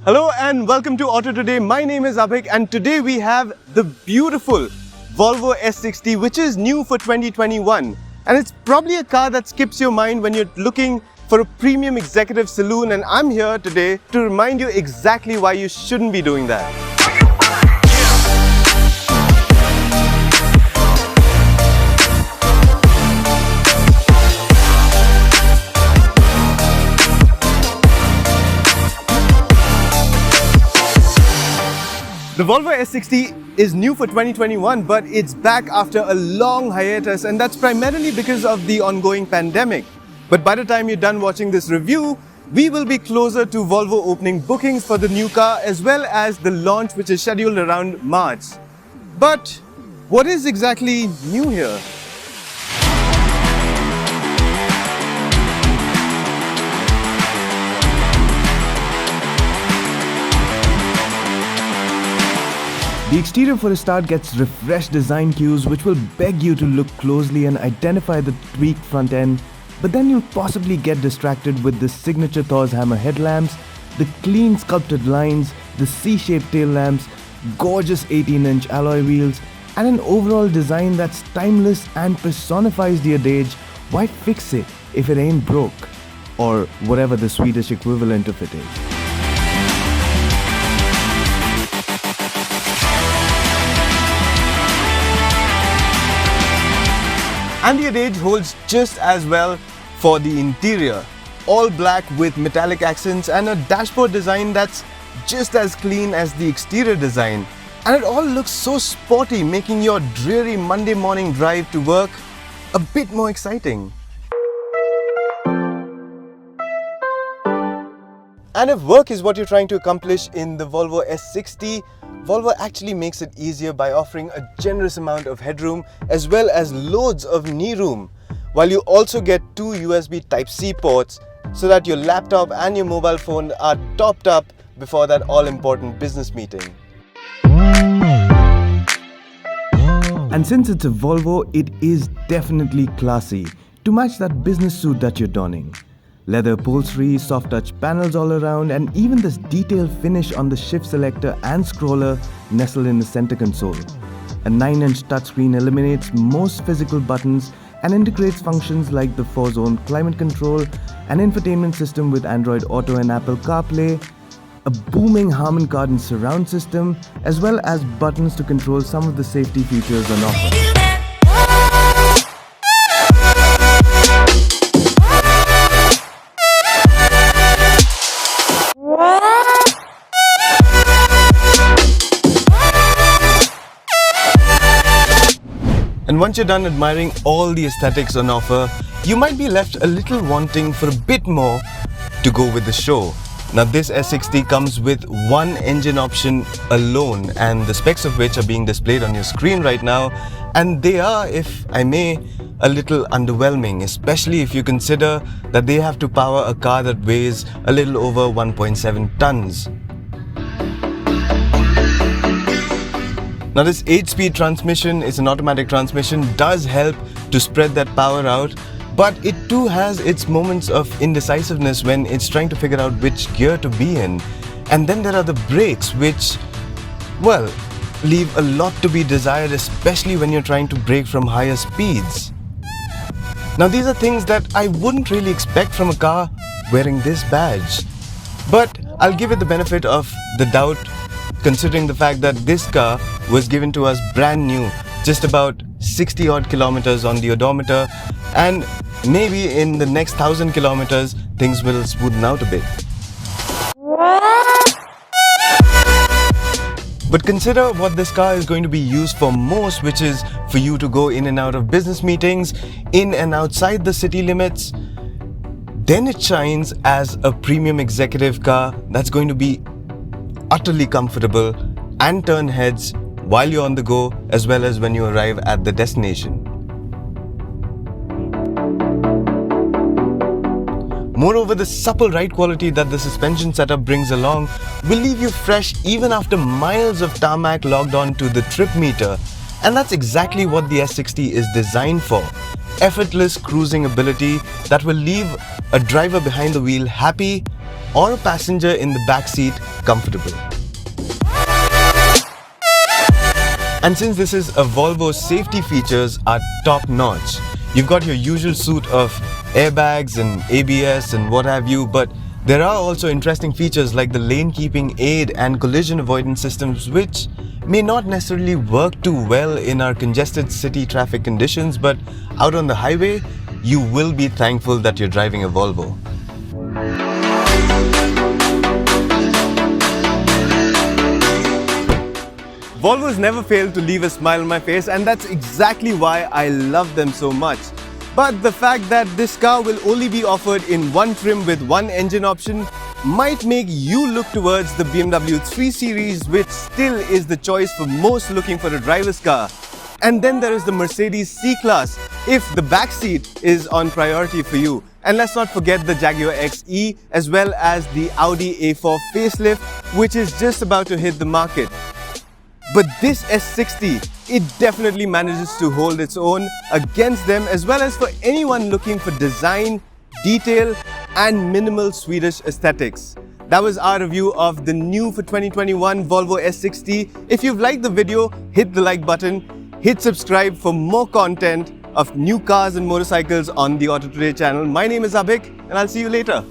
Hello and welcome to AutoToday. My name is Abhik and today we have the beautiful Volvo S60, which is new for 2021. And it's probably a car that skips your mind when you're looking for a premium executive saloon, and I'm here today to remind you exactly why you shouldn't be doing that. The Volvo S60 is new for 2021, but it's back after a long hiatus, and that's primarily because of the ongoing pandemic. But by the time you're done watching this review, we will be closer to Volvo opening bookings for the new car as well as the launch, which is scheduled around March. But what is exactly new here? The exterior for a start gets refreshed design cues which will beg you to look closely and identify the tweaked front end, but then you'll possibly get distracted with the signature Thor's hammer headlamps, the clean sculpted lines, the C-shaped tail lamps, gorgeous 18-inch alloy wheels, and an overall design that's timeless and personifies the adage, why fix it if it ain't broke? Or whatever the Swedish equivalent of it is. And the adage holds just as well for the interior. All black with metallic accents and a dashboard design that's just as clean as the exterior design. And it all looks so sporty, making your dreary Monday morning drive to work a bit more exciting. And if work is what you're trying to accomplish in the Volvo S60, Volvo actually makes it easier by offering a generous amount of headroom as well as loads of knee room, while you also get two USB Type-C ports so that your laptop and your mobile phone are topped up before that all-important business meeting. And since it's a Volvo, it is definitely classy to match that business suit that you're donning. Leather upholstery, soft touch panels all around, and even this detailed finish on the shift selector and scroller nestled in the center console. A 9-inch touchscreen eliminates most physical buttons and integrates functions like the 4-zone climate control, an infotainment system with Android Auto and Apple CarPlay, a booming Harman Kardon surround system, as well as buttons to control some of the safety features on offer. And once you're done admiring all the aesthetics on offer, you might be left a little wanting for a bit more to go with the show. Now this S60 comes with one engine option alone, and the specs of which are being displayed on your screen right now, and they are, if I may, a little underwhelming, especially if you consider that they have to power a car that weighs a little over 1.7 tons. Now this 8-speed transmission is an automatic transmission, does help to spread that power out, but it too has its moments of indecisiveness when it's trying to figure out which gear to be in. And then there are the brakes, which, well, leave a lot to be desired, especially when you're trying to brake from higher speeds. Now these are things that I wouldn't really expect from a car wearing this badge, but I'll give it the benefit of the doubt, considering the fact that this car was given to us brand new, just about 60 odd kilometers on the odometer, and maybe in the next 1,000 kilometers things will smoothen out a bit. But consider what this car is going to be used for most, which is for you to go in and out of business meetings, in and outside the city limits. Then it shines as a premium executive car that's going to be utterly comfortable and turn heads while you're on the go as well as when you arrive at the destination. Moreover, the supple ride quality that the suspension setup brings along will leave you fresh even after miles of tarmac logged on to the trip meter, and that's exactly what the S60 is designed for. Effortless cruising ability that will leave a driver behind the wheel happy or a passenger in the back seat comfortable. And since this is a Volvo, safety features are top notch. You've got your usual suite of airbags and ABS and what have you, but there are also interesting features like the lane keeping aid and collision avoidance systems, which may not necessarily work too well in our congested city traffic conditions, but out on the highway, you will be thankful that you're driving a Volvo. Volvos never fail to leave a smile on my face, and that's exactly why I love them so much. But the fact that this car will only be offered in one trim with one engine option might make you look towards the BMW 3 Series, which still is the choice for most looking for a driver's car. And then there is the Mercedes C-Class, if the back seat is on priority for you. And let's not forget the Jaguar XE, as well as the Audi A4 facelift, which is just about to hit the market. But this S60, it definitely manages to hold its own against them, as well as for anyone looking for design, detail and minimal Swedish aesthetics. That was our review of the new for 2021 Volvo S60. If you've liked the video, hit the like button, hit subscribe for more content of new cars and motorcycles on the AutoToday channel. My name is Abhik and I'll see you later.